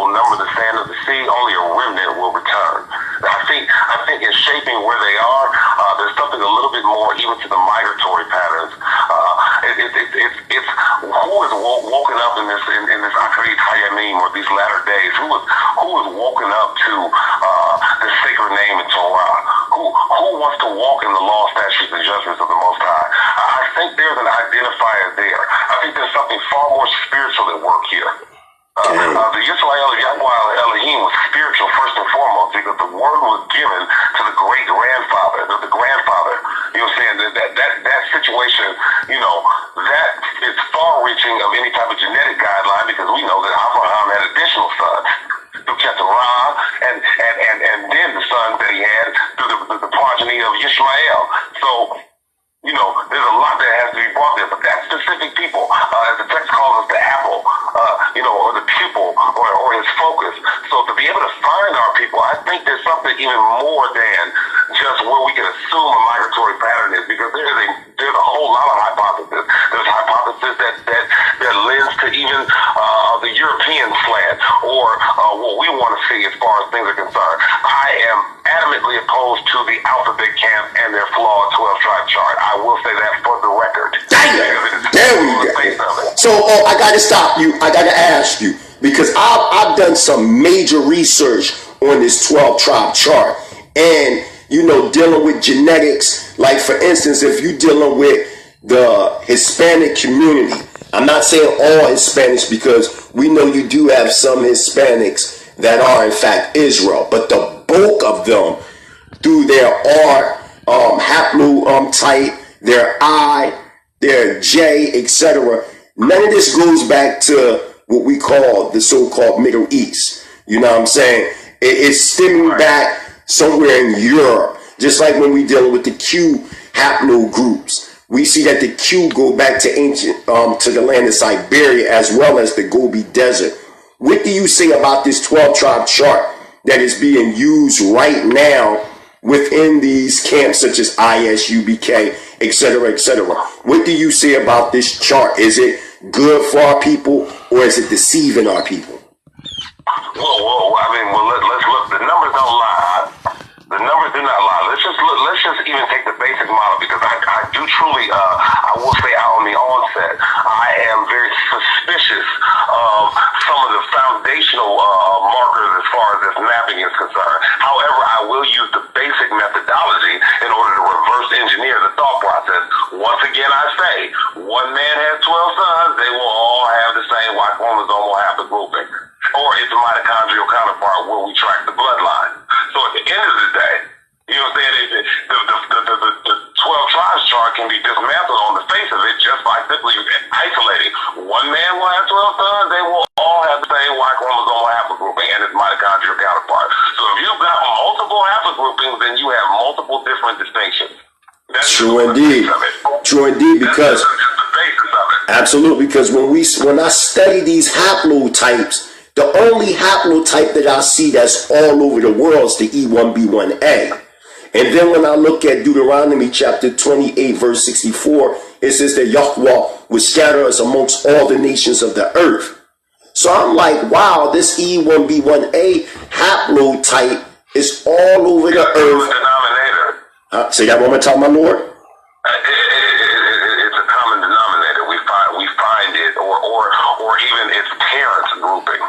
will number the sand of the sea. Only a remnant will return. I think in shaping where they are, there's something a little bit more even to the migratory patterns. It's who is woken up in this Akrit Hayamim, or these latter days. Who is woken up to the sacred name in Torah? Who wants to walk in the law, statutes, and judgments of the Most High? I think there's an identifier there. I think there's something far more spiritual at work here. The Yisrael Elohim was spiritual first and foremost, because the word was given to the great grandfather, the grandfather. You know what I'm saying? That situation, that is far-reaching of any type of genetic guideline, because we know that Abraham had additional sons through Qanath, and then the sons that he had through the progeny of Yisrael. So, there's a lot that has to be brought there, but that specific people, as the text calls us, the apple, or the pupil, or his focus. So to be able to find our people, I think there's something even more than just where we can assume a migratory pattern is, because there's a whole lot of hypotheses. There's hypothesis that lends to even the European slant, or what we want to see as far as things are concerned. I am adamantly opposed to the alphabet camp and their flawed 12-tribe chart. I will say that for the record. There we go. So I got to stop you. I got to ask you, because I've done some major research on this 12-tribe chart, and dealing with genetics. Like, for instance, if you're dealing with the Hispanic community, I'm not saying all Hispanics, because we know you do have some Hispanics that are in fact Israel, but the bulk of them, through their R, haplotype, their I, their J, etc., none of this goes back to what we call the so-called Middle East. You know what I'm saying? It's stemming back somewhere in Europe. Just like when we dealing with the Q haplogroups, we see that the Q go back to ancient, to the land of Siberia, as well as the Gobi Desert. What do you say about this 12-tribe chart that is being used right now within these camps such as ISUBK, etc., etc.? What do you say about this chart? Is it good for our people, or is it deceiving our people? Let's look. The numbers don't lie. The numbers do not lie. Let's just even take the basic model, because I do truly, I will say out on the onset, I am very suspicious of some of the foundational markers as far as this mapping is concerned. However, I will use the basic methodology in order to reverse engineer the thought process. Once again, I say, one man has 12 sons, they will all have the same Y chromosomal haplogrouping, or its mitochondrial counterpart, where we track the bloodline. So at the end of the day, you know what I'm saying, the 12 tribes chart can be dismantled on the face of it just by simply isolating. One man will have 12 sons, they will all have the same Y chromosomal haplogrouping and its mitochondrial counterpart. So if you've got multiple haplogroupings, then you have multiple different distinctions. That's true indeed. True indeed, because absolutely, because when I study these haplotypes, the only haplotype that I see that's all over the world is the E1B1A. And then when I look at Deuteronomy chapter 28, verse 64, it says that Yahweh will scatter us amongst all the nations of the earth. So I'm like, wow, this E1B1A haplotype is all over the earth. Say that one more time, my Lord. It's a common denominator. We find it, or even its parent grouping.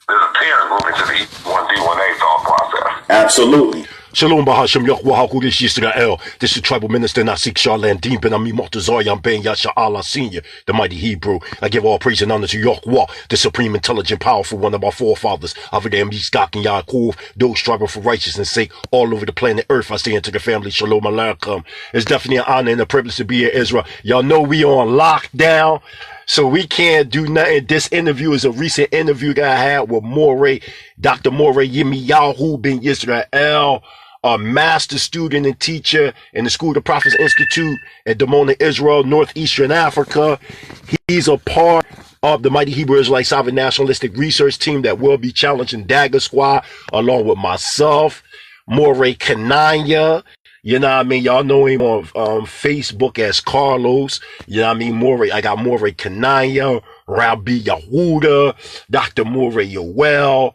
There's a parent grouping to the E1B1A thought process. Absolutely. Shalom Bahasham Yahweh Kodesh Yisrael. This is tribal minister Nasik Charlandin Ben Ami Mortazayam Ben Yasha Allah Senior, the mighty Hebrew. I give all praise and honor to Yahweh, the supreme, intelligent, powerful one of our forefathers. Avadam Yitzchak and Yaakov, those striving for righteousness' sake all over the planet Earth. I say into the family, Shalom Alaikum. It's definitely an honor and a privilege to be in Israel. Y'all know we on lockdown, so we can't do nothing. This interview is a recent interview that I had with Moreh, Dr. Moreh Yirme'Yah Ben Yisrael, a master student and teacher in the School of the Prophets Institute at Dimona, Israel, Northeastern Africa. He's a part of the Mighty Hebrew Israelite Sovereign Nationalistic Research Team that will be challenging Dagger Squad, along with myself, Moreh Qanath. You know what I mean? Y'all know him on Facebook as Carlos. You know what I mean? Moreh, I got Moreh Qanath, Rabbi Yehuda, Dr. Moreh Yoel,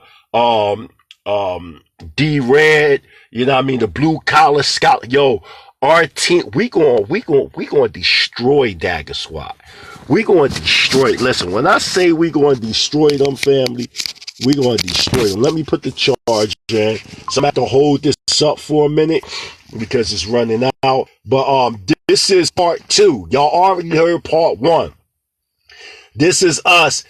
D-Red, you know what I mean, the blue collar scout. Yo, our team, we going to destroy Dagger Squad. We going to destroy it. Listen, when I say we going to destroy them, family, we going to destroy them. Let me put the charge in. So I'm going to have to hold this up for a minute because it's running out. But this is part 2. Y'all already heard part 1. This is us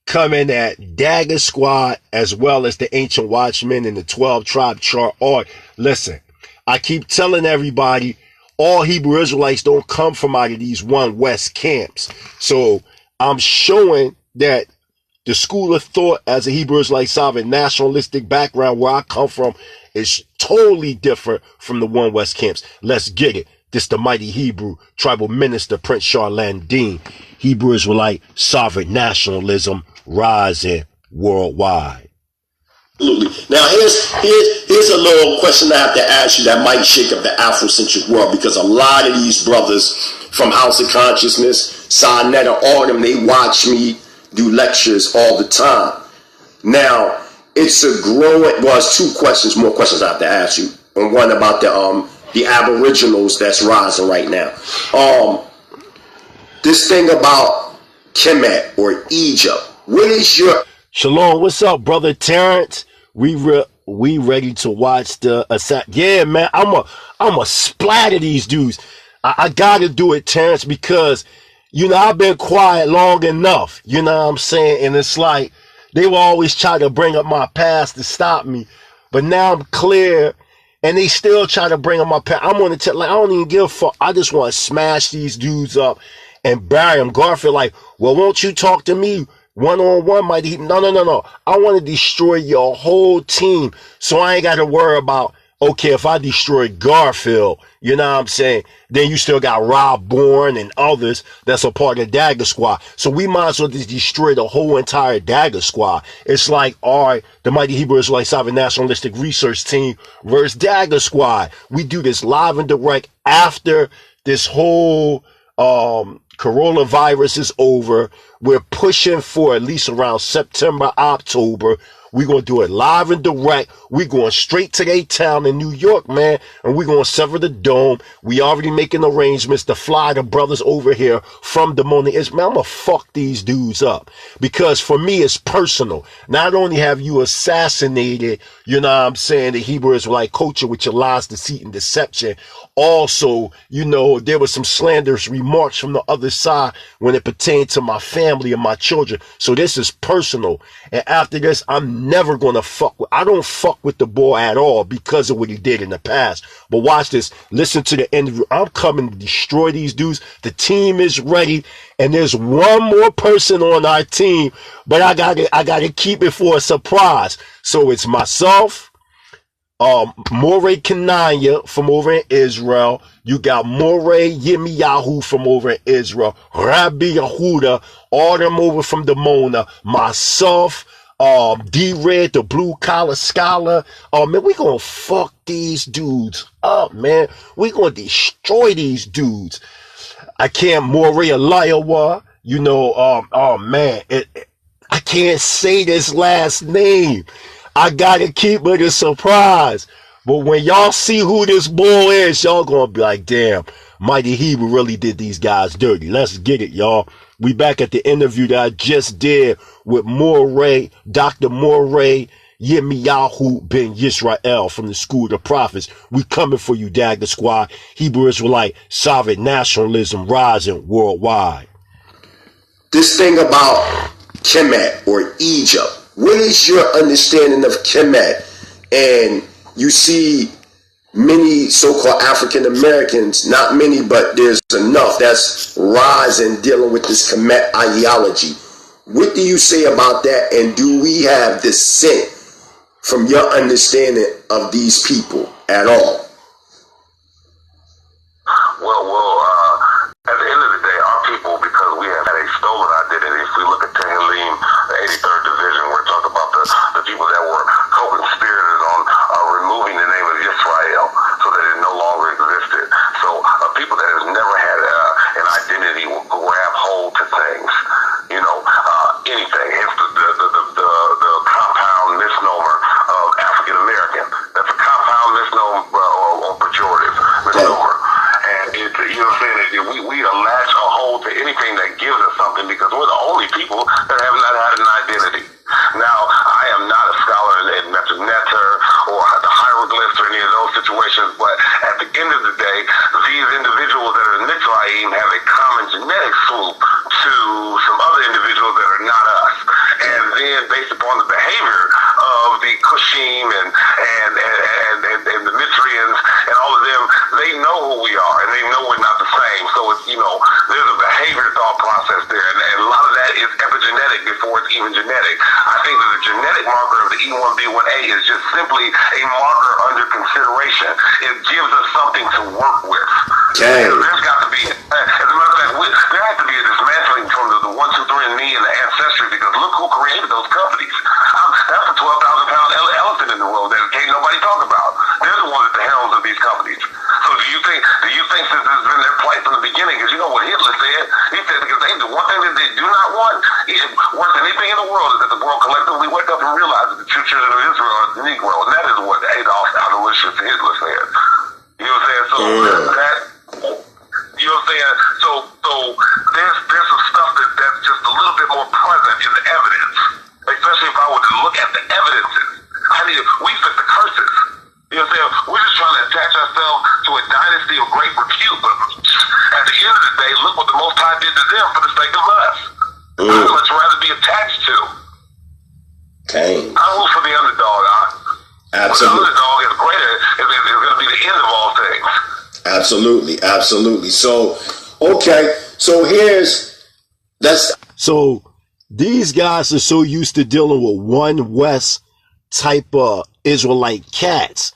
coming at Dagger Squad as well as the Ancient Watchmen and the 12 Tribe Chart. Or listen, I keep telling everybody, all Hebrew Israelites don't come from out of these one West camps. So I'm showing that the school of thought as a Hebrew Israelite sovereign nationalistic background where I come from is totally different from the one West camps. Let's get it. This the mighty Hebrew tribal minister Prince Charlandine. Hebrew Israelite sovereign nationalism rising worldwide. Absolutely. Now here's a little question I have to ask you that might shake up the Afrocentric world, because a lot of these brothers from House of Consciousness, Sinetta, all of them, they watch me do lectures all the time. Now it's a growing. Well, it's more questions I have to ask you, and one about the Aboriginals that's rising right now. This thing about Kemet or Egypt. What is your Shalom? What's up, brother Terrence? We ready to watch the yeah, man. I'm a splatter these dudes. I gotta do it, Terrence, because you know I've been quiet long enough. You know what I'm saying? And it's like they will always try to bring up my past to stop me, but now I'm clear. And they still try to bring up my past. I'm gonna tell, like, I don't even give a fuck. I just want to smash these dudes up and bury them. Garfield, like, well, won't you talk to me one-on-one, mighty? No. I want to destroy your whole team, so I ain't got to worry about, okay, if I destroy Garfield, you know what I'm saying, then you still got Rob Bourne and others that's a part of the Dagger Squad. So we might as well just destroy the whole entire Dagger Squad. It's like, all right, the mighty Hebrew Israelite Sovereign Nationalistic Research Team versus Dagger Squad. We do this live and direct after this whole coronavirus is over. We're pushing for at least around September, October. We're going to do it live and direct. We're going straight to their town in New York, man. And we're going to sever the dome. We already making arrangements to fly the brothers over here from Demona. Man, I'm going to fuck these dudes up. Because for me, it's personal. Not only have you assassinated, you know what I'm saying, the Hebrew Israelite culture with your lies, deceit, and deception. Also, you know, there was some slanderous remarks from the other side when it pertained to my family and my children. So this is personal. And after this, I'm never going to I don't fuck with the boy at all because of what he did in the past. But watch this. Listen to the interview. I'm coming to destroy these dudes. The team is ready. And there's one more person on our team, but I gotta keep it for a surprise. So it's myself, Moreh Qanath from over in Israel. You got Moreh Yirme'Yah from over in Israel. Rabbi Yehuda, all them over from Demona. Myself, D-Red, the blue collar scholar. Man, we gonna fuck these dudes up, man. We gonna destroy these dudes. I can't Moreh Eliyahu, you know, oh man, I can't say this last name. I gotta keep it a surprise. But when y'all see who this boy is, y'all gonna be like, damn, mighty Hebrew really did these guys dirty. Let's get it, y'all. We back at the interview that I just did with Moreh, Dr. Moreh Yirme'Yah ben Yisrael from the School of the Prophets. We coming for you, Dagger Squad. Hebrew Israelite sovereign nationalism rising worldwide. This thing about Kemet or Egypt. What is your understanding of Kemet? And you see many so-called African Americans, not many, but there's enough that's rising dealing with this Kemet ideology. What do you say about that? And do we have descent from your understanding of these people at all? At the end of the day, our people, because we have had a stolen identity, if we look at Tehillim, the 83rd Division, we're talking about the people that were co-conspirators on removing the name of Yisrael so that it no longer existed. So people that have never had an identity will grab hold to things. You know, Cushim and the Mitzrians and all of them, they know who we are, and they know we're not the same. So it's, there's a behavior thought process there, and a lot of that is epigenetic before it's even genetic. I think that the genetic marker of the E1B1A is just simply a marker under consideration. It gives us something to work with. Okay. There's got to be, as a matter of fact, there has to be a dismantling from the 1, 2, 3 and me and the ancestry, because look who created those companies. That's a 12,000-pound elephant in the room that can't nobody talk about. They're the ones at the helms of these companies. So do you think since this has been their plight from the beginning, because you know what Hitler said? He said because the one thing that they do not want, worse than anything in the world, is that the world collectively wake up and realize that the true children of Israel are the Negro. And that is what Adolf Hitler said. You know what I'm saying? So that, you know what I'm saying? So there's some stuff that's just a little bit more present in the evidence. Especially if I were to look at the evidences. We fit the curses. You know what I'm saying? We're just trying to attach ourselves to a dynasty of great repute, but at the end of the day, look what the Most High did to them for the sake of us. I'd much rather be attached to. Okay. I root for the underdog. Absolutely. The underdog is greater, is going to be the end of all things. Absolutely. So, okay. So these guys are so used to dealing with one West type of Israelite cats.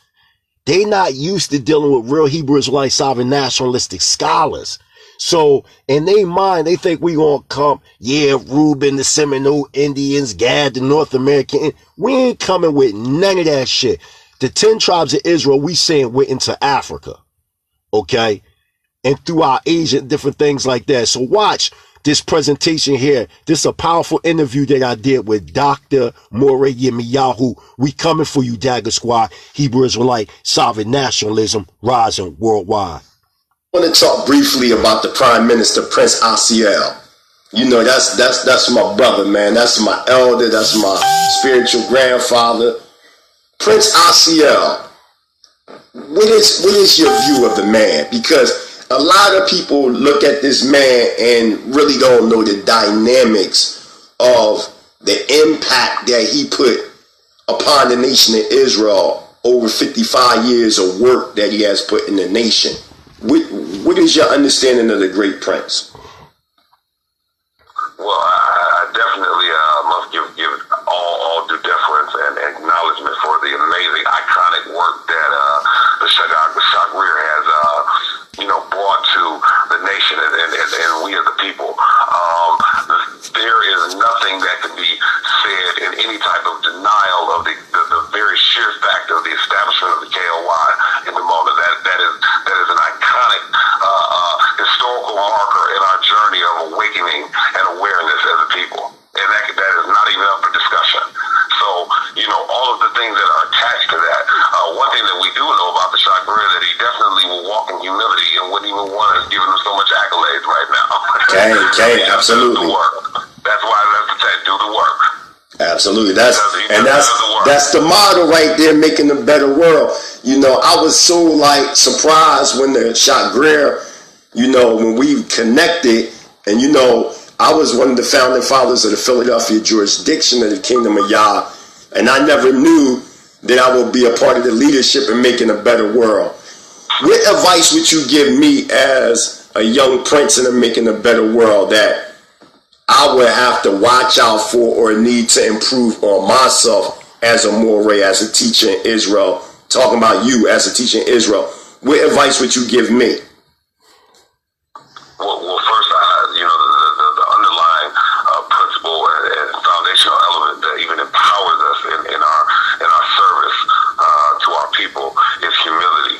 They not used to dealing with real Hebrew Israelite sovereign nationalistic scholars. So in their mind, they think we gonna come, Reuben, the Seminole Indians, Gad, the North American. We ain't coming with none of that shit. The 10 tribes of Israel, we saying we're into Africa. Okay? And throughout Asia, different things like that. So watch this presentation here. This is a powerful interview that I did with Dr. Moreh Yirme'Yah. We coming for you, Dagger Squad. Hebrew Israelite sovereign nationalism rising worldwide. I want to talk briefly about the Prime Minister, Prince Asiel. That's my brother, man. That's my elder. That's my spiritual grandfather. Prince Asiel, what is your view of the man? Because a lot of people look at this man and really don't know the dynamics of the impact that he put upon the nation of Israel over 55 years of work that he has put in the nation. What is your understanding of the great prince? Well, I definitely must give all due deference and acknowledgement for the amazing, iconic work that the Shagrir has brought to the nation and we as the people. There is nothing that can be said in any type of denial of the very sheer fact of the establishment of the KOI in the moment. That is an iconic historical marker in our journey of awakening and awareness as a people. And that is not even up for discussion. So, all of the things that are attached to that. One thing that we do know about the Shagrir is that he definitely will walk in humility and wouldn't even want us giving him so much accolades right now. Okay, absolutely. Do the work. That's why that's the text, do the work. Absolutely. That's the model right there, making a better world. I was so surprised when the Shagrir, when we connected, and I was one of the founding fathers of the Philadelphia jurisdiction of the Kingdom of Yah, and I never knew that I would be a part of the leadership in making a better world. What advice would you give me as a young prince in making a better world that I would have to watch out for or need to improve on myself as a Moreh, as a teacher in Israel? Talking about you as a teacher in Israel, what advice would you give me? Well, first, the underlying principle and foundational element that even empowers us in our service to our people is humility.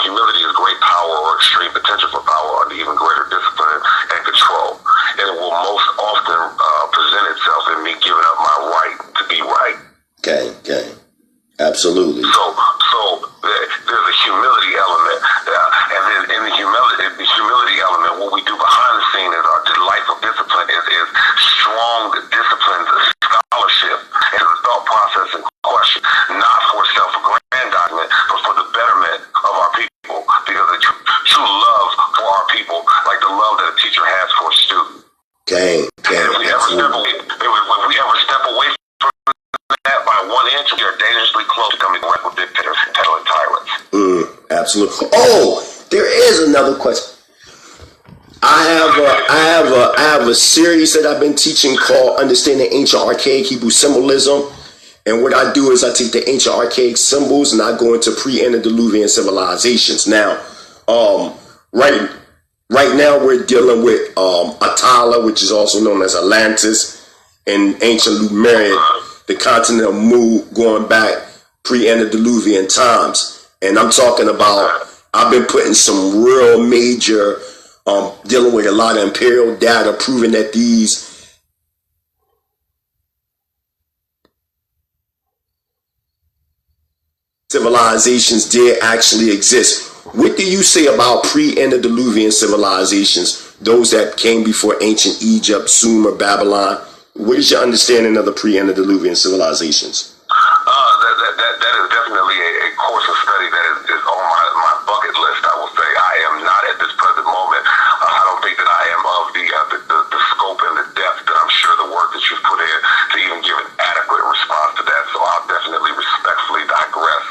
Humility is great power or extreme potential for power under even greater discipline and control. And it will most often present itself in me giving up my right to be right. Okay. Absolutely. So there's a humility element, and then in the humility element, what we do behind the scene is our delightful discipline is strong disciplines of scholarship and the thought process in question, not for self-aggrandizement, but for the betterment of our people, because the true love for our people, like the love that a teacher has for a student. Okay. If we ever step away from that by 1 inch, we are dangerous Absolutely. Oh, there is another question. I have a series that I've been teaching called Understanding Ancient Archaic Hebrew Symbolism. And what I do is I take the ancient archaic symbols and I go into pre-antediluvian civilizations. Now, right now we're dealing with Atala, which is also known as Atlantis, and ancient Lemuria, the continent of Mu, going back pre-antediluvian times. And I'm talking about, I've been putting some real major, dealing with a lot of imperial data, proving that these civilizations did actually exist. What do you say about pre-antediluvian civilizations, those that came before ancient Egypt, Sumer, Babylon? What is your understanding of the pre-antediluvian civilizations? That is definitely a course of study that is on my bucket list. I will say I am not at this present moment. I don't think that I am of the scope and the depth that I'm sure the work that you've put in to even give an adequate response to that. So I'll definitely respectfully digress.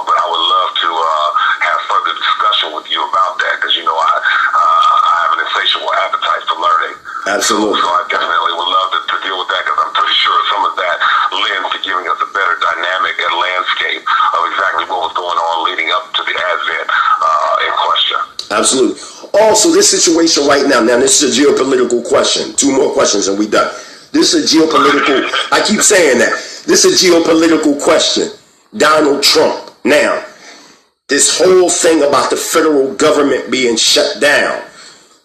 But I would love to have further discussion with you about that, because I have an insatiable appetite for learning. Absolutely. So I definitely would love to deal with that, because I'm pretty sure some of that lends to giving us a better dynamic and landscape of exactly what was going on leading up to the advent in question. Absolutely. Also, this situation right now, this is a geopolitical question. 2 more questions and we done. This is a geopolitical, I keep saying that. This is a geopolitical question. Donald Trump. Now, this whole thing about the federal government being shut down,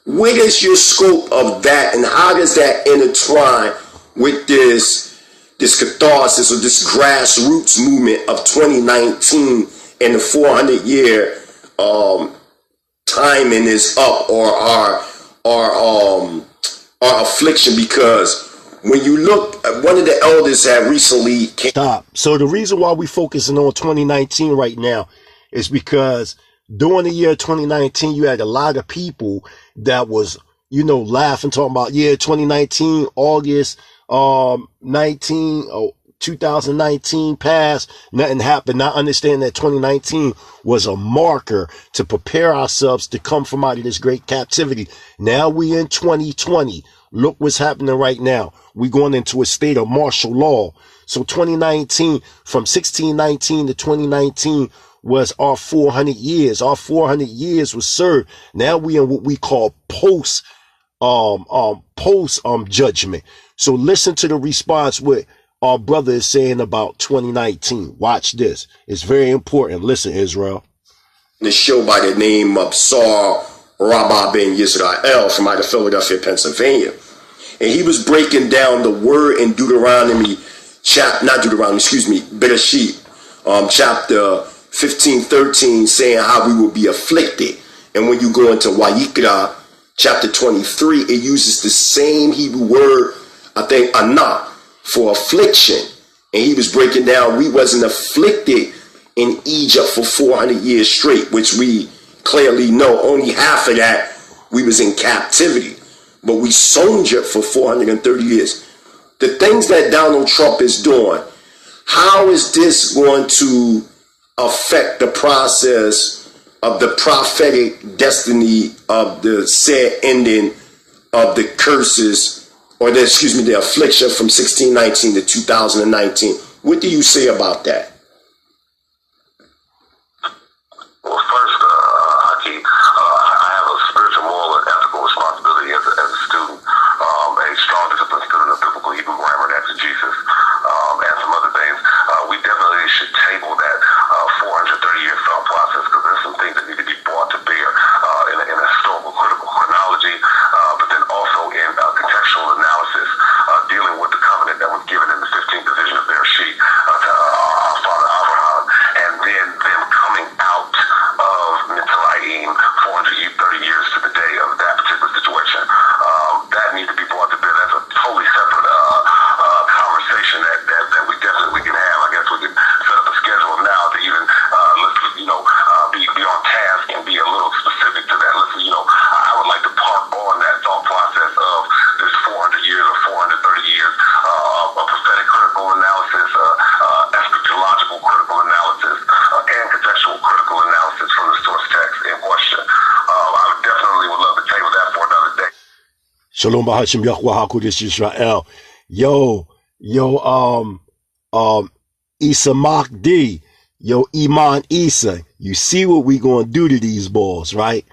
what is your scope of that, and how does that intertwine with this catharsis or this grassroots movement of 2019 and the 400-year timing is up, or our affliction? Because when you look, one of the elders have recently Stop. So the reason why we focusing on 2019 right now is because during the year 2019, you had a lot of people that was, laughing, talking about, 2019, August 2019 passed, nothing happened, not understanding that 2019 was a marker to prepare ourselves to come from out of this great captivity. Now we in 2020. Look what's happening right now. We're going into a state of martial law. So 2019, from 1619 to 2019 was our 400 years. Our 400 years was served. Now we in what we call post judgment. So listen to the response what our brother is saying about 2019. Watch this. It's very important. Listen, Israel. The show by the name of Saul Rabbi ben Yisrael from out of Philadelphia, Pennsylvania. And he was breaking down the word in Bereshit, chapter 15:13, saying how we will be afflicted. And when you go into Vayikra, chapter 23, it uses the same Hebrew word, I think, anah, for affliction. And he was breaking down, we wasn't afflicted in Egypt for 400 years straight, which we clearly know only half of that we was in captivity. But we sojourned for 430 years. The things that Donald Trump is doing, how is this going to affect the process of the prophetic destiny of the said ending of the curses, or the affliction from 1619 to 2019? What do you say about that? Well, first, Haki, I have a spiritual, moral, and ethical responsibility as a student, a strong disciplined student of biblical Hebrew grammar and exegesis, and some other things. We definitely should table that 430-year thought process, because there's some things that need to be brought to bear in a historical, critical chronology, but then also in contextual analysis, dealing with the covenant that was given in the 15th division of Bereshit to our father Abraham, and then them coming out of Shalom Bahashim Yahweh HaKodesh Yisrael. Yo, Isa Mahdi. Yo, Iman Isa. You see what we gonna do to these balls, right?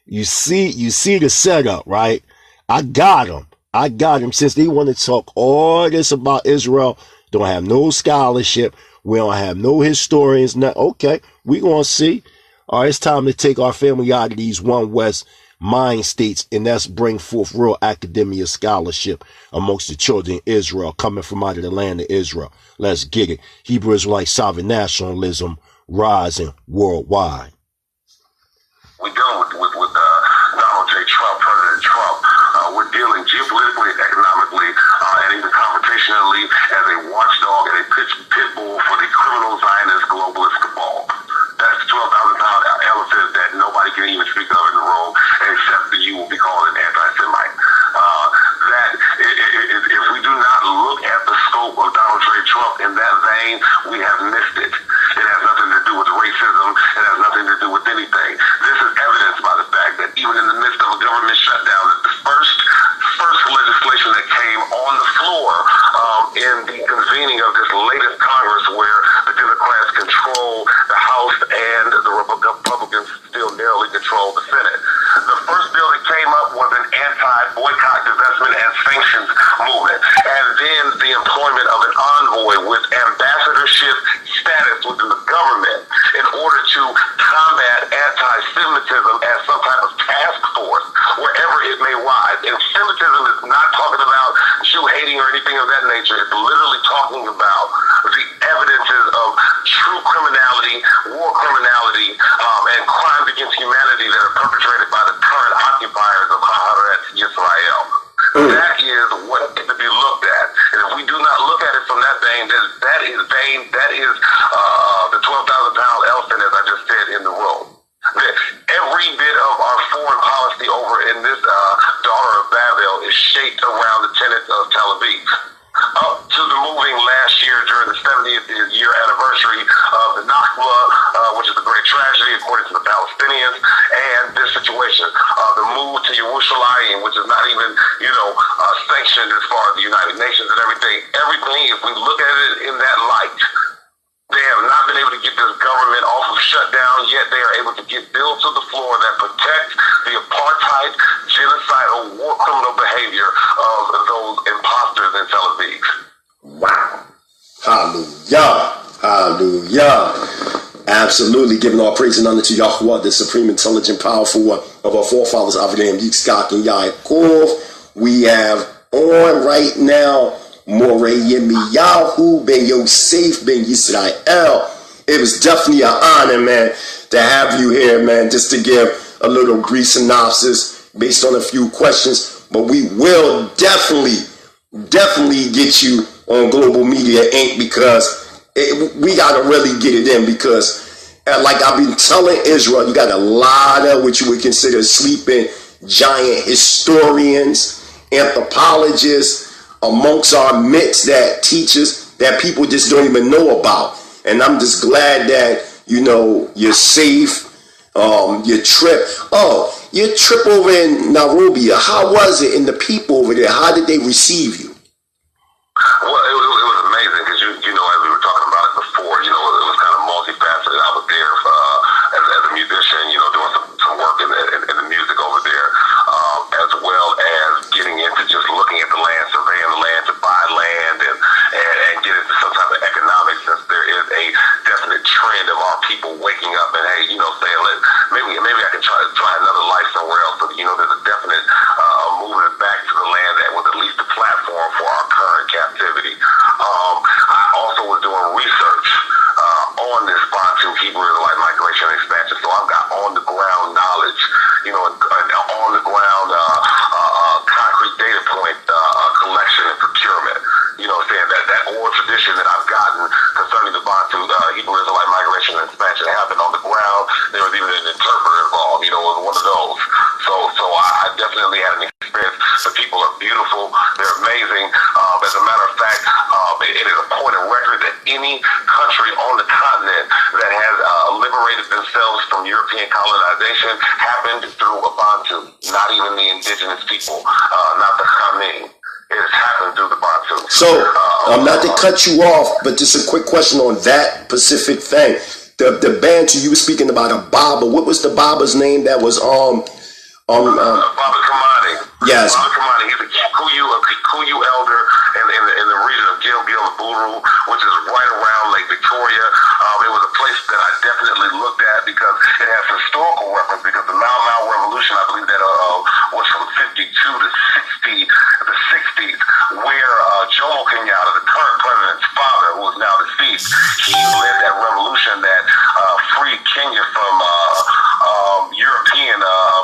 You see the setup, right? I got them since they want to talk all this about Israel. Don't have no scholarship. We don't have no historians. Okay, we gonna see. All right, it's time to take our family out of these one West mind states, and that's bring forth real academia scholarship amongst the children of Israel coming from out of the land of Israel. Let's get it. Hebrew Israelite sovereign nationalism rising worldwide. We're dealing with Donald J. Trump, President Trump. We're dealing geopolitically, economically, and even computationally as a watchdog and a pit bull for the criminal Zionist globalist cabal. That's the 12,000-pound elephant that nobody can even speak of in the room, except that you will be called an anti-Semite. If we do not look at the scope of Donald J. Trump in that vein, we have missed it. It has nothing to do with racism. It has nothing to do with anything. This is evidenced by the fact that even in the midst of a government shutdown, that the first legislation that came on the floor in the convening of this latest Congress, where the Democrats control the House and the Republicans still narrowly control the Senate. The first bill that came up was an anti-boycott, divestment, and sanctions movement, and then the employment of an envoy with ambassadorship status within the government in order to combat anti-Semitism as some type of task force wherever it may rise. And Semitism is not talking about Jew hating or anything of that nature. It's literally talking about the evidences of true criminality, war criminality, and crimes against humanity that are perpetrated by the current occupiers of Yisrael. That is what is to be looked at. And if we do not look at it from that vein, that is the 12,000-pound elephant, as I just said, in the room. Every bit of our foreign policy over in this daughter of Babel is shaped around the tenets of Tel Aviv. Up to the moving last year during the 70th year anniversary of the Nakba, which is a great tragedy according to the Palestinians, and this situation, the move to Yerushalayim, which is not even, sanctioned as far as the United Nations and everything, if we look at it in that light, they have not been able to get this government off of shutdown, yet they are able to get bills to the floor that protect the apartheid, genocidal, war criminal behavior of those imposters in Tel Aviv. Wow. Hallelujah. Hallelujah. Absolutely. Giving all praise and honor to Yahweh, the supreme, intelligent, powerful one of our forefathers, Avraham, Yitzchak, and Yaakov. We have on right now Moreh Yirme'Yah ben Yosef ben Yisrael. It was definitely an honor, man, to have you here, man, just to give a little brief synopsis based on a few questions. But we will definitely get you on Global Media Inc. because we got to really get it in, because like I've been telling Israel, you got a lot of what you would consider sleeping giant historians, anthropologists amongst our midst, that teachers that people just don't even know about. And I'm just glad that, you're safe. Your trip over in Nairobi, how was it? And the people over there, how did they receive you? Well, it was amazing because, as we were talking about it before, it was kind of multifaceted. I was there as a musician, doing some work in the music over there, as well as getting into just looking at the land, surveying the land to buy land and get into some type of economics, since there is a definite trend of our people waking up and, hey, saying, maybe I can try another life somewhere else. But, there's a definite movement back to the land that was at least a platform for our current captivity. I also was doing research on this Bantu Hebrew Israelite migration and expansion, so I've got on-the-ground knowledge, and on-the-ground concrete data point collection and procurement. Saying that oral tradition that I've gotten concerning the Bantu Hebrew Israelite migration and expansion happened on the ground. There was even an interpreter involved. It was one of those. So I definitely had an experience. The people are beautiful. They're amazing. As a matter of fact, it is a point of record that any country on the continent that has liberated themselves from European colonization happened through a Bantu. not even the indigenous people, not the Qanath. It has happened through the Bantu. So, not to cut you off, but just a quick question on that specific thing. The Bantu, you were speaking about a Baba. What was the Baba's name that was Baba Kamani. Yes. Baba Kamani. He's a Kikuyu elder in the region of Gilgil-Buru, which is right around Lake Victoria. It was a place that I definitely looked at because it has historical reference, because the Mau Mau Revolution, I believe that was from 52 to the 60s, where Jomo Kenyatta, the current president's father, who is now deceased, he led that revolution that freed Kenya from European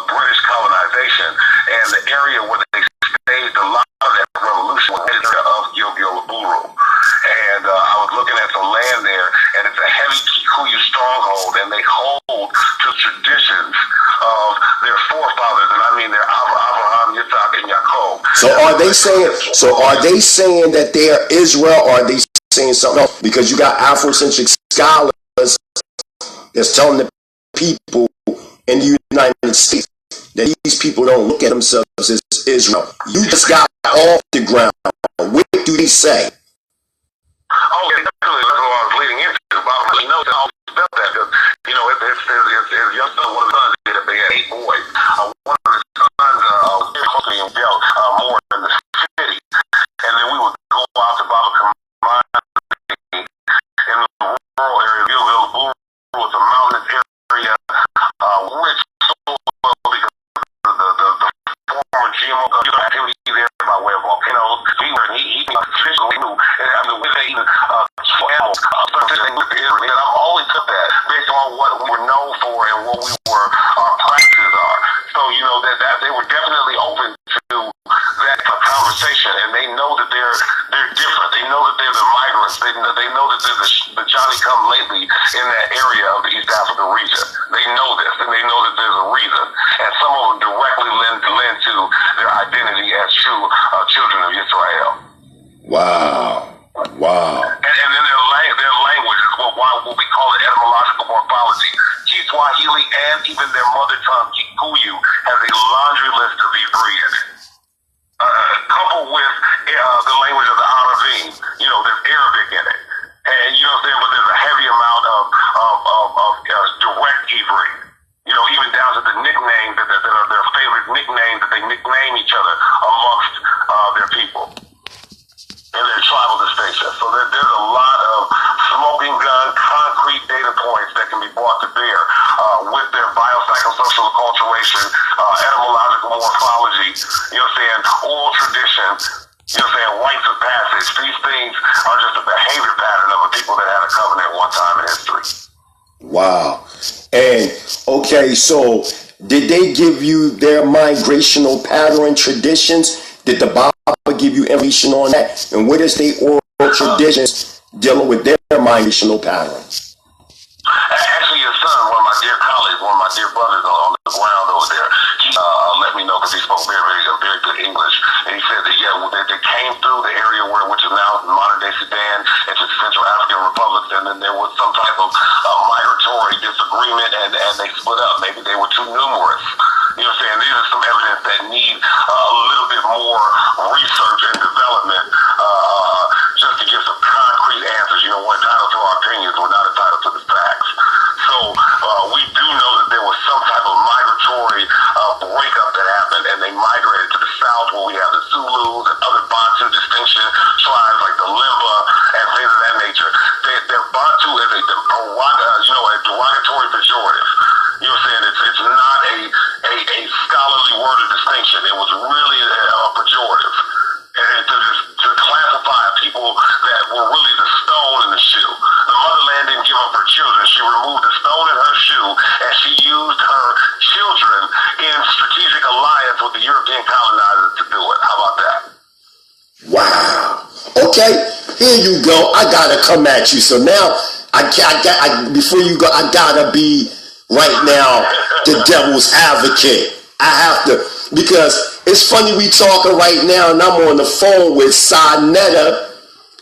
British colonization, and the area where they staged a lot of that revolution was the area of Gilgil-Buru. And I was looking at some land there, and it's a heavy Kikuyu stronghold, and they hold to traditions of their forefathers, and I mean their Abraham, Yitzhak, and Yaakov. So are they saying that they are Israel, or are they saying something else? Because you got Afrocentric scholars that's telling the people in the United States that these people don't look at themselves as Israel. You just got off the ground. What do they say? Oh, yeah, definitely. That's what I was leading into. Bob, you know, I always felt that because, you know, his young son, one of his sons, they had 8 boys. One of his sons was very close to him, more in the city. And then we would go out to Baba Kamani in the rural area of Gilgil-Buru. It's a mountainous area, rich soil because the former GMO activity there by way of volcanoes. He officially knew, and the way they even animals, and I've always took that based on what we were known for and what our practices are. So, you know, that they were definitely open to that conversation, and they know that they're different. They know that they're the migrants. They know that they're the Johnny-come-lately in that area of the East Africa region. They know this, and they know that there's a reason. And some of them directly lend to their identity as true children of Yisrael. Wow. And then their language is what we call it etymological morphology. Kiswahili and even their mother tongue, Kikuyu, has a laundry list of these breeds. Coupled with the language of the Arabim, you know, there's Arabic in it. And you know what I'm saying, but there's a heavy amount of direct Hebrew. You know, even down to the nicknames that are their favorite nicknames that they nickname each other amongst their people in their tribal distinction. So there's a lot of smoking gun, concrete data points that can be brought to bear with their biopsychosocial acculturation, etymological morphology, you know what I'm saying, oral tradition, you know what I'm saying, rites of passage. These things are just a behavior pattern of a people that had a covenant one time in history. Wow. And okay, so did they give you their migrational pattern traditions? Did the Bible give you information on that? And what is their oral traditions dealing with their migrational patterns? Actually, your son, one of my dear colleagues, one of my dear brothers on the ground over there, he let me know because he spoke very good English. And he said that, they came through the area which is now modern-day Sudan into Central African republics, and then there was some type of migratory disagreement, and they split up. Maybe they were too numerous. You know what I'm saying? These are some evidence that need a little bit more research and development just to give some concrete answers. You know, we're entitled to our opinions. We're not entitled to the facts. So we do know that there was some type of migratory breakup that happened, and they migrated to the south where we have the Zulus and other Bantu distinction tribes like the Limba and things of that nature. Their Bantu is a derogatory pejorative. You know what I'm saying? It's not a scholarly word of distinction. It was really a pejorative. And to classify people that were really the stone in the shoe. The motherland didn't give up her children. She removed the stone in her shoe, and she used her children in strategic alliance with the European colonizers to do it. How about that? Wow. Okay, here you go. I gotta come at you. So now, before you go, I gotta be right now the devil's advocate. I have to, because it's funny we talking right now, and I'm on the phone with Sarnetta,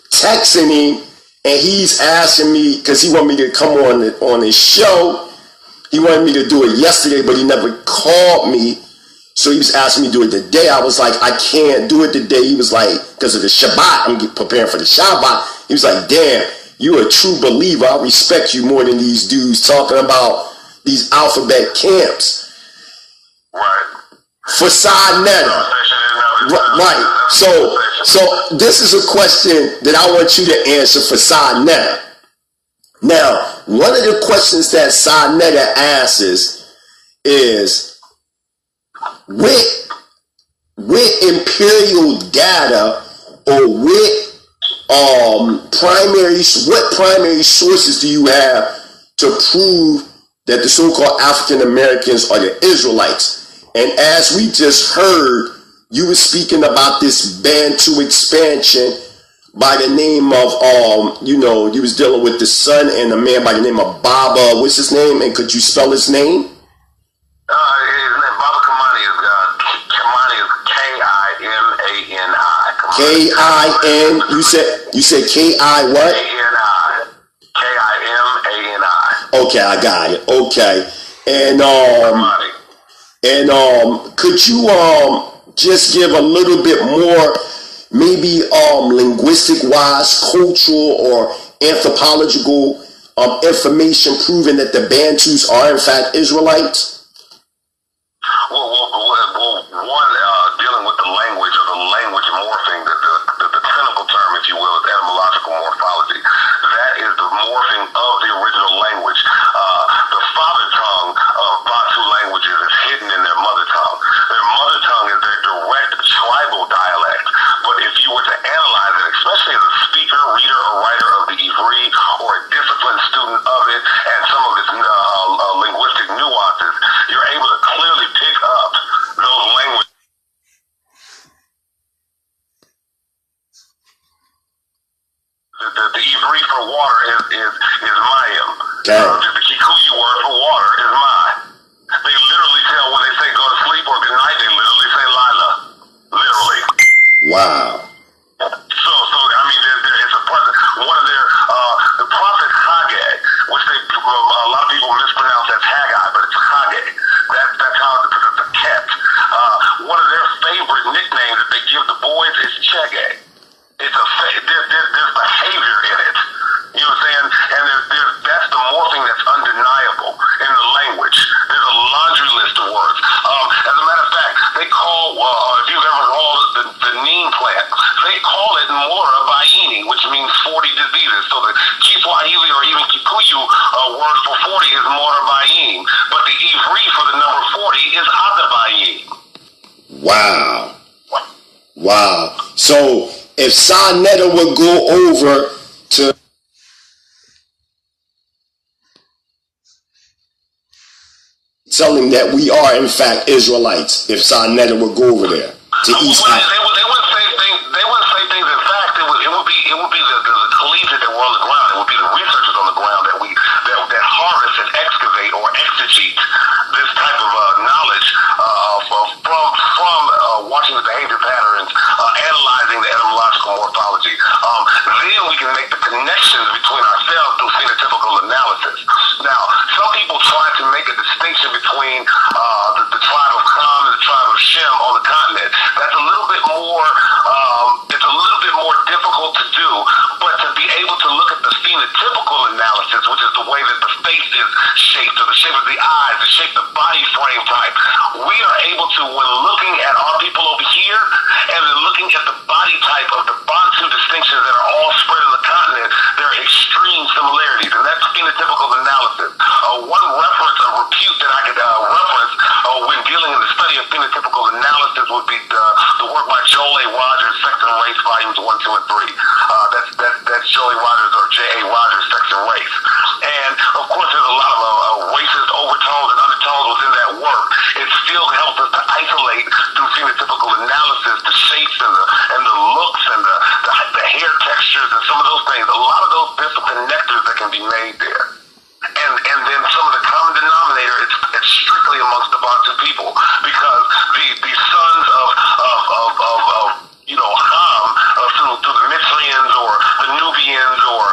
texting him, and he's asking me because he wanted me to come on his show. He wanted me to do it yesterday, but he never called me. So he was asking me to do it today. I was like, I can't do it today. He was like, because of the Shabbat, I'm preparing for the Shabbat. He was like, damn, you're a true believer. I respect you more than these dudes talking about these alphabet camps. Right. For Sinetta. Right. So this is a question that I want you to answer for Sinetta. Now, one of the questions that Sinetta asks is, with imperial data or with what primary sources do you have to prove that the so-called African Americans are the Israelites? And as we just heard, you were speaking about this Bantu expansion by the name of, you was dealing with the son and a man by the name of Baba. What's his name? And could you spell his name? His name, Baba Qamani is K-I-M-A-N-I. K-I-N, you said K-I what? A-N-I. K-I-M-A-N-I. Okay, I got it. Okay. And could you just give a little bit more, maybe linguistic wise, cultural or anthropological information proving that the Bantus are in fact Israelites? Well, one, dealing with the language or the language morphing, the technical term, if you will, is etymological morphology. That is the morphing of the original language. The father tongue of Bantu languages is hidden in their mother tongue. Their mother tongue is their direct tribal dialect. But if you were to analyze it, especially as a speaker, reader, or writer of the Ivri, or a disciplined student of it, and some of its linguistic nuances, you're able to clearly pick up those languages. The Ivri for water is Mayim. The Kikuyu word for water is Mai. They literally tell when they say go to sleep or good night, they literally say Lila. Literally. Wow. So I mean, it's a part. One of their the prophet Haggai, which a lot of people mispronounce as Haggai, but it's Haggai. That's how it's a cat. One of their favorite nicknames that they give the boys is Chege. There's behavior in it. You know what I'm saying? And that's the morphing that's undeniable in the language. There's a laundry list of words. As a matter of fact, they call, if you've ever heard the neem plant, they call it Moreh Bayini, which means 40 diseases. So the Kiswahili or even Kikuyu word for 40 is Moreh Bayini. But the Ivri for the number 40 is Adabayini. Wow. Wow. So if Sinetta would go over to tell him that we are in fact Israelites, if Sinetta would go over there to East Africa. They wouldn't say things. They wouldn't say things. In fact, it would be the collegiate that were on the ground. It would be the researchers on the ground that harvest and excavate or exegete this type of knowledge from watching the behavior patterns, analyzing the etymological morphology. Then we can make the connections between ourselves through phenotypical analysis. Now, some people try to make a distinction between the tribe of Ham and the tribe of Shem on the continent. That's a little bit more. It's a little bit more difficult to do, but to be able to look at the phenotypical analysis, which is the way that the face is shaped, or the shape of the eyes, the shape of the body frame type, we are able to, when looking at our people over here, and then looking at the body type of the Bantu distinctions that are all spread on the continent, there are extreme similarities, and that's phenotypical analysis. One reference of repute that I could reference when dealing in the study of phenotypical analysis would be the work by Joel A. Rogers, Sex and Race, Volumes 1, 2, and 3. That's Joel A. Rogers or J.A. Rogers, Sex and Race. And, of course, there's a lot of racist overtones and undertones within that work. It still helps us to isolate through phenotypical analysis the shapes and the looks and the hair textures and some of those things. A lot of those different connectors that can be made there. And then some of the common denominator, it's strictly amongst the Bantu people, because the sons of Ham through the Mitzrayans or the Nubians or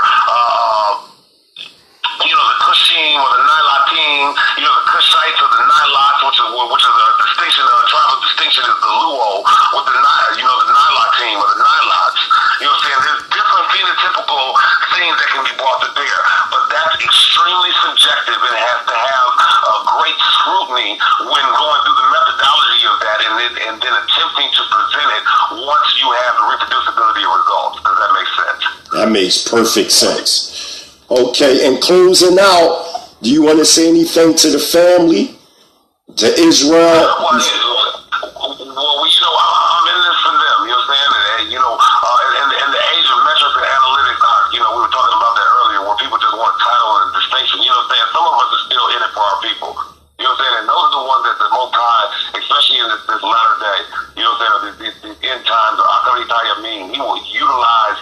the Cushim or the Nilatim, the Cushites or the Nilots, which is a distinction of tribal Edification is the Luo with the Nyla team or the Nylots. You know what I'm saying? There's different phenotypical things that can be brought to bear, but that's extremely subjective and has to have great scrutiny when going through the methodology of that and then attempting to present it once you have the reproducibility of results. Does that make sense? That makes perfect sense. Okay, and closing out, do you want to say anything to the family, to Israel? Well, I'm in this for them, you know what I'm saying? And, in the age of metrics and analytics, we were talking about that earlier, where people just want title and distinction. You know what I'm saying? Some of us are still in it for our people. You know what I'm saying? And those are the ones that the Most High, especially in this latter day, you know what I'm saying, these end times, or he will utilize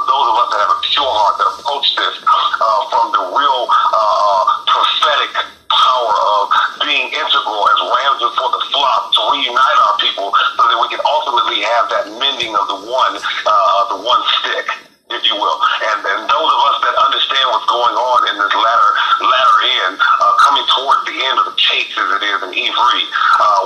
those of us that have a pure heart, that approach this from the real prophetic power of being integral as rams before the flock to reunite our people so that we can ultimately have that mending of the one stick, if you will. And those of us that understand what's going on in this latter end, coming towards the end of the case as it is in Ivri,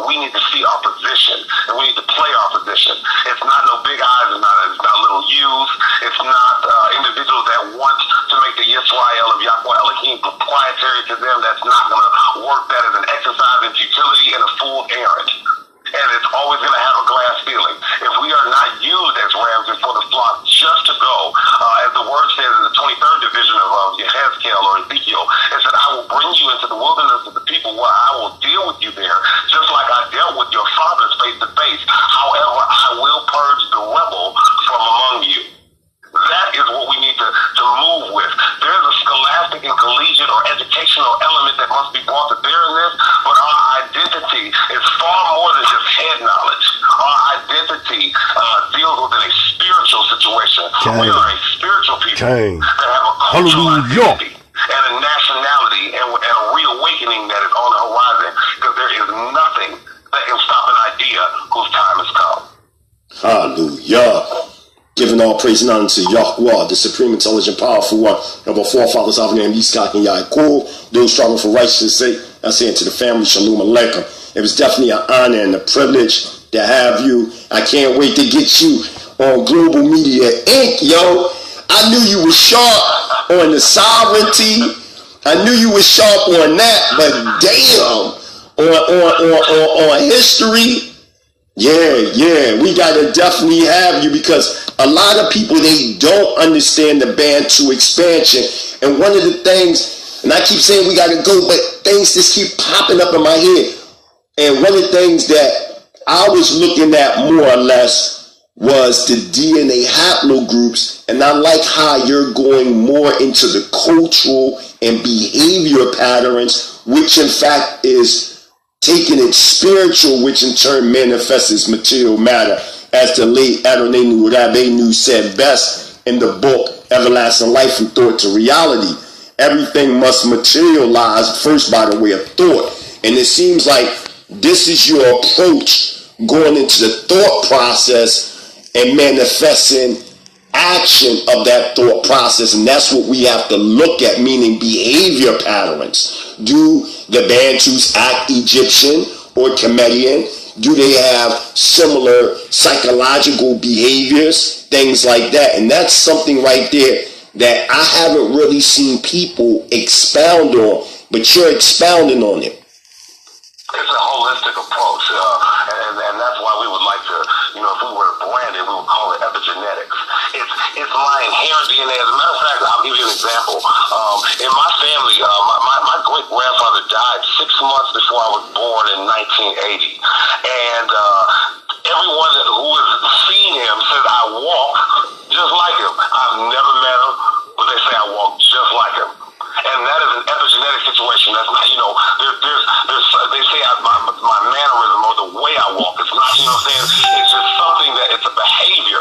we need to see our position and we need to play our position. It's not no big eyes, it's not little U's, it's not individuals that want to make the Yisrael of Yahweh Elohim proprietary to them. That's not going to work. That is an exercise in futility and a fool's errand. And it's always going to have a glass ceiling. If we are not used as rams before the flock just to go, as the word says in the 23rd division of Yehezkel or Ezekiel, it said, I will bring you into the wilderness of the people where I will deal with you there, just like I dealt with your fathers face to face. However, I will purge the rebel from among you. That is what we need to move with. There's a scholastic and collegiate or educational element that must be brought to bear in this, but our identity is far more than just head knowledge. Our identity deals with a spiritual situation. We are a spiritual people that have a cultural identity and a nationality and a reawakening that is on the horizon, because there is nothing that can stop an idea whose time has come. Hallelujah. Giving all praise and honor to Yahweh, the supreme, intelligent, powerful one of our forefathers, our name Yitzchak and Yaakov, those striving for righteousness' sake. I say to the family, Shalom Aleichem. It was definitely an honor and a privilege to have you. I can't wait to get you on Global Media Inc., yo. I knew you were sharp on the sovereignty. I knew you were sharp on that, but damn, on history. Yeah, we gotta definitely have you, because a lot of people, they don't understand the Bantu expansion. And one of the things, and I keep saying we gotta go, but things just keep popping up in my head. And one of the things that I was looking at more or less was the DNA haplogroups, and I like how you're going more into the cultural and behavior patterns, which in fact is taking it spiritual, which in turn manifests as material matter, as the late Adonai Rabbeinu said best in the book Everlasting Life from Thought to Reality. Everything must materialize first by the way of thought. And it seems like this is your approach, going into the thought process and manifesting action of that thought process. And that's what we have to look at, meaning behavior patterns. Do the Bantus act Egyptian or Comedian? Do they have similar psychological behaviors? Things like that. And that's something right there that I haven't really seen people expound on, but you're expounding on it. It's a holistic approach, and that's why we would like to, if we were branded, we would call it epigenetics. It's my inherent DNA. As a matter of fact, I'll give you an example. In my family, my great-grandfather died 6 months before I was born in 1980. And everyone who has seen him says I walk just like him. I've never met him, but they say I walk just like him. And that is an epigenetic situation. That's not, they say my mannerism or the way I walk, it's not, it's just something that, it's a behavior.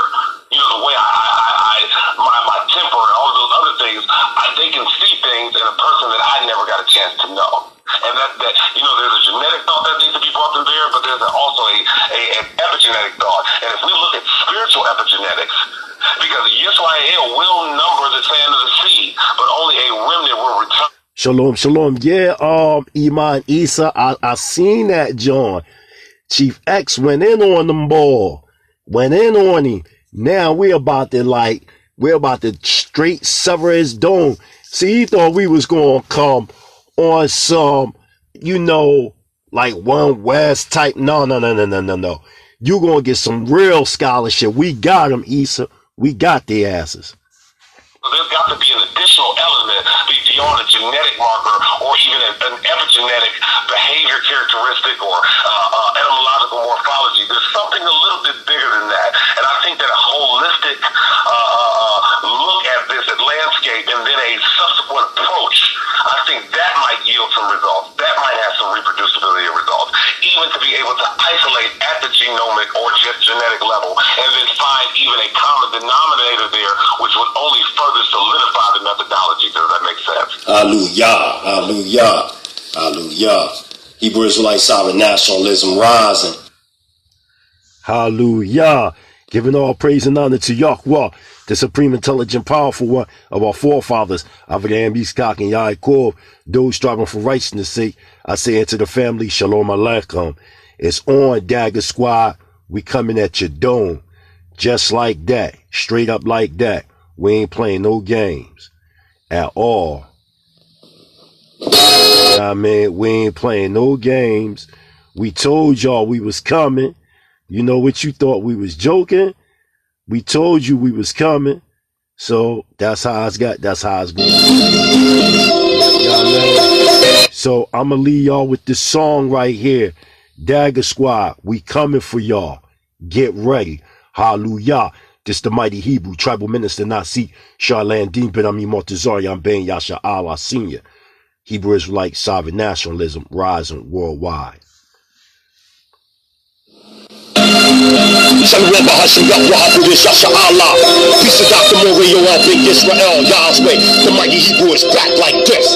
The way my temper and all of those other things, they can see things in a person that I never got a chance to know. And that there's a genetic thought that needs to be brought to bear, but there's also an epigenetic thought. And if we look at spiritual epigenetics, because Yisrael will number the sand of the sea, but only a remnant will return. Shalom. Yeah, Iman Isa, I seen that, John. Chief X went in on them ball. Went in on him. Now we're about to straight sever his dome. See, he thought we was going to come on some, like One West type. No. You going to get some real scholarship. We got them, Issa. We got their asses. There's got to be an additional element beyond a genetic marker or even an epigenetic behavior characteristic or etymological morphology. There's something a little bit bigger than that. And I think that a holistic look at this at landscape and then a subsequent approach, I think that might yield some results. That might have some reproducibility of results. Even to be able to isolate at the genomic or just genetic level and then find even a common denominator there, which would only further solidify the methodology. Does that make sense? Hallelujah, hallelujah, hallelujah. Hebrew Israelite sovereign nationalism rising. Hallelujah. Giving all praise and honor to Yahweh, the supreme, intelligent, powerful one of our forefathers. Avraham, Yitzchak, and Yaakov, those striving for righteousness' sake. I say unto the family, Shalom Aleichem. It's on, Dagger Squad. We coming at your dome. Just like that. Straight up like that. We ain't playing no games at all. I mean, we ain't playing no games. We told y'all we was coming. You know what, you thought we was joking? We told you we was coming. So that's how it's going. So I'm going to leave y'all with this song right here. Dagger Squad, we coming for y'all. Get ready. Hallelujah. This the mighty Hebrew tribal minister Nasi Charlan Dean Ben Ami Mortazarian Ben Yasha Allah Senior. Hebrew Israelite sovereign nationalism rising worldwide. Shalom Bahashim Yahawashi Yasha Allah. Peace of Dr. Moreh, big Yisrael, Yahweh. The mighty Hebrew is back like this.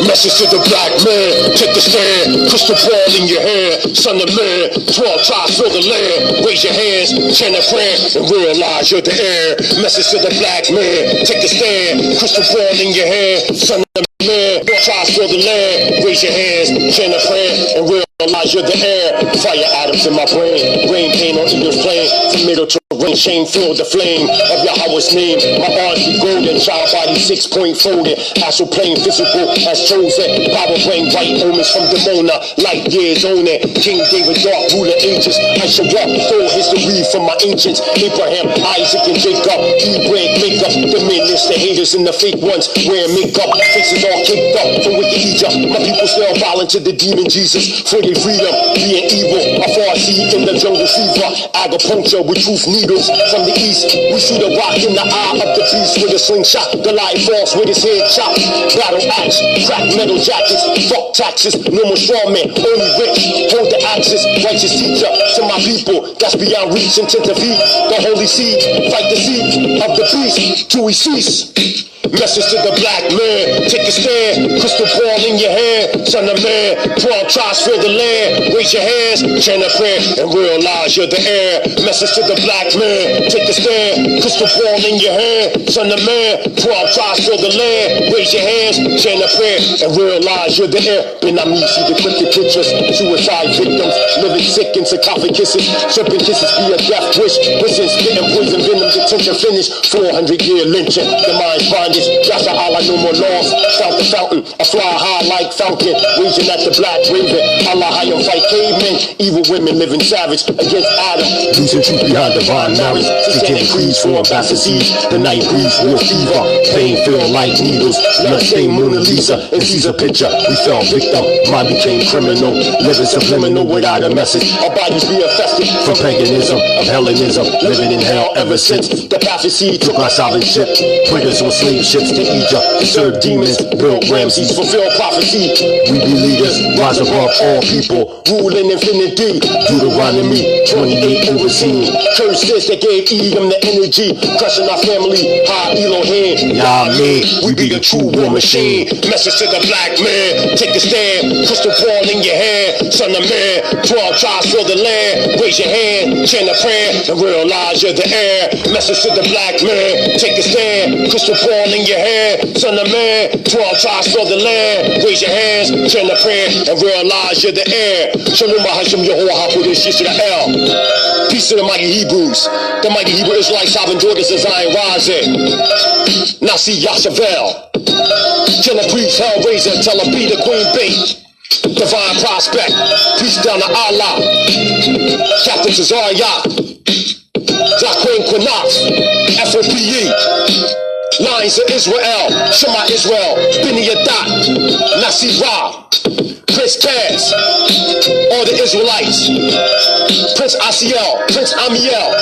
Message to the black man, take a stand, crystal ball in your hand, son of man, 12 tribes fill the land, raise your hands, chant a prayer, and realize you're the heir. Message to the black man, take a stand, crystal ball in your hand, son of man, 12 tribes fill the land, raise your hands, chant a prayer, and realize you're the heir. Fire atoms in my brain, rain pain on Eagles plane, from middle to rain, shame filled the flame of Yahweh's name. My arms be golden, child body 6-point folded, astral plane physical as chosen, power brain white omens from Demona, light years on it. King David, dark ruler ages, I shall walk through history from my ancients, Abraham, Isaac, and Jacob. E-bread makeup, the midlist, the haters and the fake ones wearing makeup, faces all caked up from wicked Egypt. My people still violent to the demon Jesus for their freedom, being evil. A far sea in the jungle fever, acupuncture with truth needles from the east. We shoot a rock in the eye of the beast with a slingshot. Goliath falls with his head chopped. Battle axe, crack metal jackets, fuck taxes, no more strong men, only rich. Hold the axes, righteous teacher to my people that's beyond reach and to defeat the holy seed. Fight the seed of the beast till we cease. Message to the black man, take a stand, crystal ball in your hand, son of man, 12 tribes fill the land, raise your hands, chant a prayer, and realize you're the heir. Message to the black man, take a stand, crystal ball in your hand, son of man, 12 tribes fill the land, raise your hands, chant a prayer, and realize you're the heir. Ben Ami, see the cryptic pictures, suicide victims, living sick in sarcophaguses, serpent kisses be a death wish, listen, spitting poison venom, detention finish, 400-year lynching, the mind's bondage. Yasha Allah, no more laws. Fount the fountain, I fly high like falcon, raging at the black raven. Allah, high and fight cavemen, evil women living savage against Adam. Losing truth behind divine knowledge. Satanic creeds for ambassadors. The night breeze, war fever. Pain feel like needles. Bloodstained Mona Lisa and Caesar picture. We fell victim. Mind became criminal. Living subliminal without a message. Our bodies be infested From paganism, of Hellenism. Living in hell ever since. the prophecy Took our sovereign ship. Put us on slave ships to Egypt. Serve demons. Built Ramses. fulfill prophecy. We be leaders. Rise above all people. Rule in infinity. Deuteronomy 28 overseen. Curses that gave Edom the energy. Crushing our family. High Elohim. Yah-meh, we be the true war machine. Message to the black man. Take a stand. Crystal ball in your hand. Son of man. 12 tribes fill the land. Raise your hand. Chant a prayer. And realize you're the heir. Message to the black man. Take a stand. Crystal ball in your hand. Son of man. 12 tribes fill the land. Raise your hands, turn to prayer, and realize you're the heir. Shalom Hashem Yehovah HaKodesh Yisrael. Peace to the mighty Hebrews, the mighty Hebrew Israelites, sovereign daughters of Zion rising. Nasi Yashavel, Killer Priest, Hellraiser, tell her be the Queen Bee. Divine Prospect, peace down to Allah. Captain Yirme'Yah, Queen Qanath, F.O.P.E. Lions of Israel, Shema Israel, Bini Yadat, Nasirah, Prince Kaz, all the Israelites, Prince Asiel, Prince Amiel,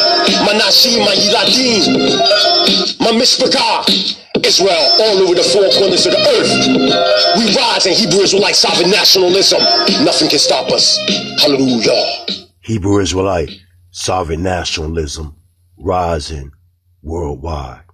Manashi, my Yiladim, my Mishpachah, Israel, all over the four corners of the earth. We rise in Hebrew Israelite sovereign nationalism. Nothing can stop us. Hallelujah. Hebrew Israelite sovereign nationalism rising worldwide.